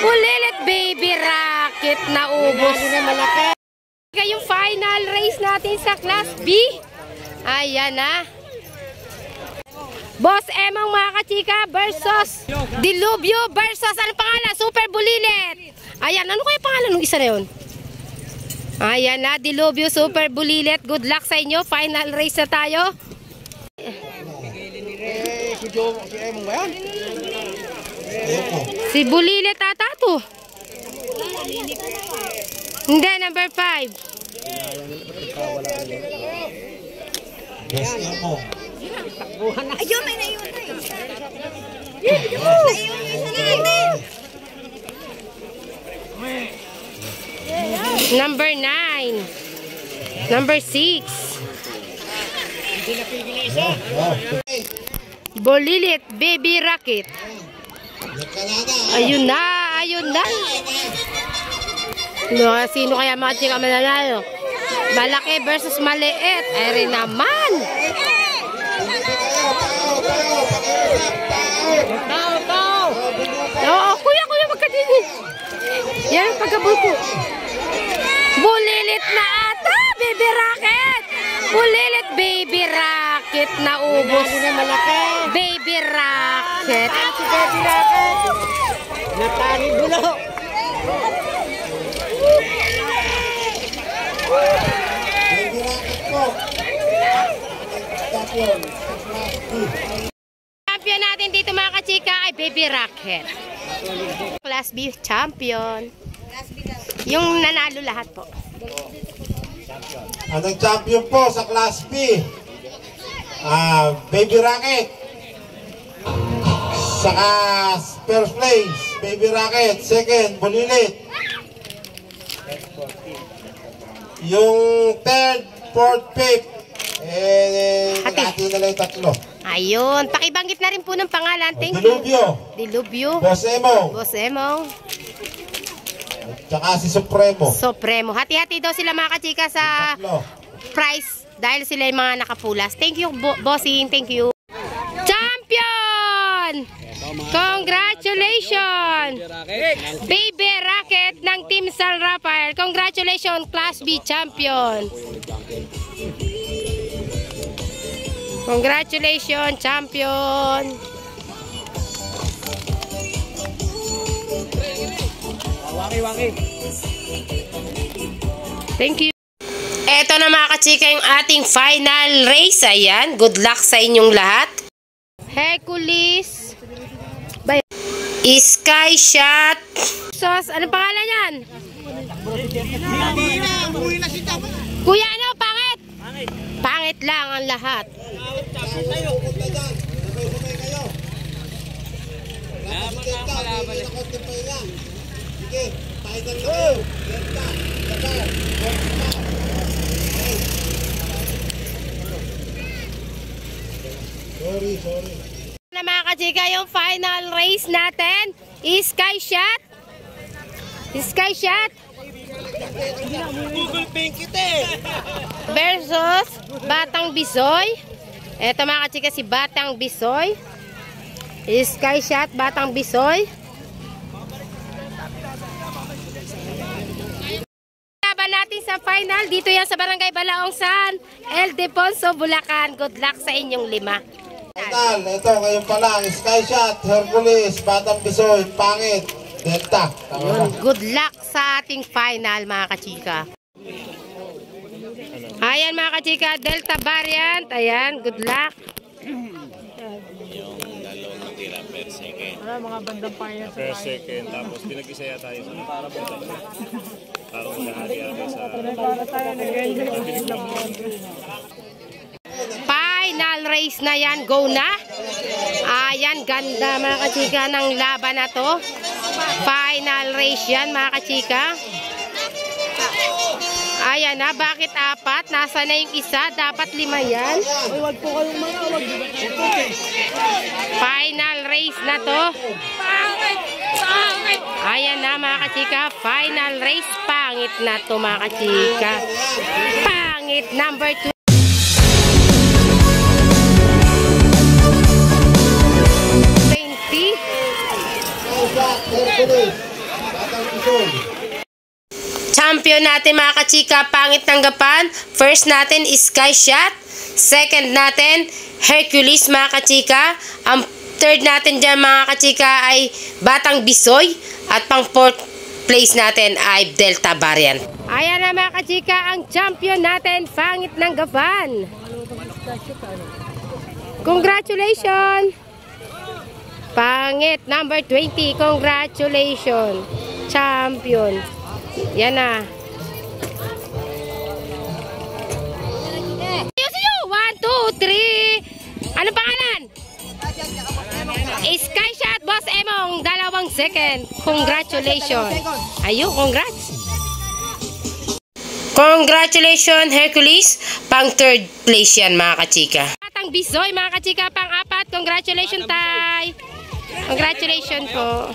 Bulilit baby rocket na ubos. Yung final race natin sa Class B. Ayan na. Boss Emong mga kachika versus Dilubyo versus ano pangalan? Super Bulilit. Ayan, ano kaya pangalan ng isa na yun? Ayan na, Dilubyo Super Bulilit. Good luck sa inyo. Final race na tayo. Si Emong ba yan? Si Bulilit ata to. Hindi, number 5. Yes, Emong. Ayun, may naiwan na eh. Naiwan yung isa na. Number 9. Number 6. Bulilit baby rocket. Ayun na, ayun na. No, sino kaya mga chika mananalo? Malaki versus maliit. Ay rin naman. Oo, kuya, magkadini. Yan ang pagkabul ko. Bulilit na ata, baby rocket. Bulilit baby rocket na ubos. Baby rocket. Baby rocket. Natani bulo. Champion natin dito mga kachika ay baby rocket. Class B champion. Yung nanalo lahat po. Ang nag-champion po sa Class B, Baby Rocket. Saka first place, Baby Rocket. Second, Bulilit. Yung third, fourth, fifth, natin na lang yung tatlo. Ayun, pakibanggit na rin po ng pangalan. Thank you. Dilubyo. Dilubyo. Boss Emong. Boss Emong. Tsaka si Supremo. Supremo. Hati-hati daw sila mga kachika sa prize dahil sila yung mga nakapulas. Thank you, bossing. Thank you. Champion! Congratulations! Baby Rocket ng Team San Rafael. Congratulations, Class B champion. Congratulations, champion. Thank you. Eto na mga kachika yung ating final race. Ayan, good luck sa inyong lahat. Hercules. Sky Shot. Sos, anong pangalan yan? Kuya, ano? Pangit? Pangit lang ang lahat. Sorry. Na mga kachika, yung final race natin is Sky Shot. Sky Shot Google Pink kita versus Batang Bisoy. Eto mga kachika, si Batang Bisoy. Sky Shot, Batang Bisoy. Laban natin sa final. Dito yan sa Barangay Balaong San, El Deponso, Bulacan. Good luck sa inyong 5. Final, ito ngayon pa lang, Sky Shot, Hercules, Batang Bisoy, Pangit, Delta. Good luck sa ating final mga kachika. Ayan mga kachika, Delta variant. Ayan, good luck. Yung dalawang natira per second. Mga bandang payan. Per second, tapos pinag-isaya tayo sa parang magkahari-hari sa... Final race na yan, go na. Ayan, ganda mga kachika ng laban na to. Final race yan mga kachika. Ayan na, bakit 4? Nasa na yung isa? Dapat 5 yan. Wag po kayong mga wag. Final race na to. Ayan na mga kachika, final race. Pangit na to mga kachika. Pangit number 2. Bisoy. Champion natin mga kachika, pangit tanggapan. First natin is Sky Shot. Second natin, Hercules mga kachika. Ang third natin dyan mga kachika ay Batang Bisoy. At pang fourth place natin ay Delta Variant. Ayan na mga kachika, ang champion natin, pangit tanggapan. Congratulations! Pangit, number 20. Congratulations. Champion. Yan na. Siyo, 1, 2, 3. Anong pangalan? Sky Shot, Boss Emong. 2 second. Congratulations. Ayun, congrats. Congratulations, Hercules. Pang third place yan, mga kachika. Batang Bisoy, mga kachika, pang 4. Congratulations, Tay. Congratulations po.